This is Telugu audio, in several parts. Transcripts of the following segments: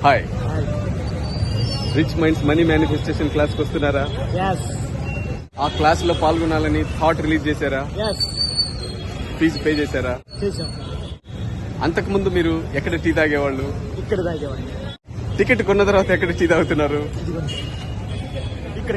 Hi, rich minds money manifestation class కి వస్తున్నారా? ఆ క్లాస్ లో పాల్గొనాలని థాట్ రిలీజ్ చేశారా? ఫీజు పే చేశారా? అంతకు ముందు మీరు ఎక్కడ టీ తాగేవాళ్ళు? ఇక్కడ తాగేవాడిని. టికెట్ కొన్న తర్వాత ఎక్కడ టీ తాగుతున్నారు? ఇక్కడ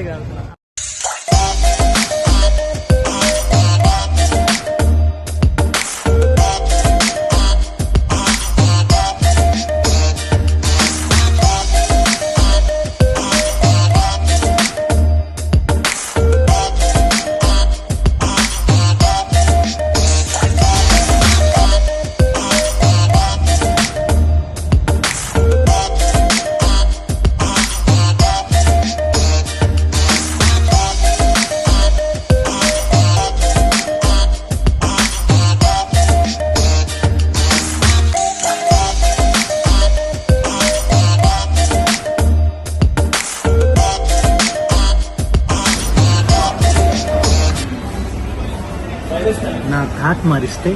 నా థాట్ మారిస్తే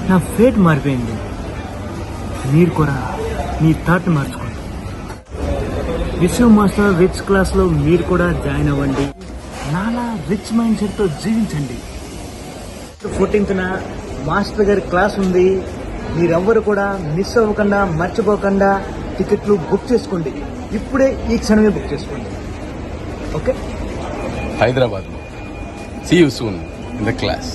నా ఫేట్ మారిపోయింది. మీరు కూడా మీ థాట్ మార్చుకోండి. విశ్వ మాస్టర్ రిచ్ క్లాస్ లో మీరు కూడా జాయిన్ అవ్వండి. నాలా రిచ్ మైండ్ సెట్ తో జీవించండి. 14th మాస్టర్ గారి క్లాస్ ఉంది. మీరెవ్వరు కూడా మిస్ అవ్వకుండా, మర్చిపోకుండా టికెట్లు బుక్ చేసుకోండి. ఇప్పుడే ఈ క్షణమే బుక్ చేసుకోండి. ఓకే, హైదరాబాద్ లో see you soon in the class.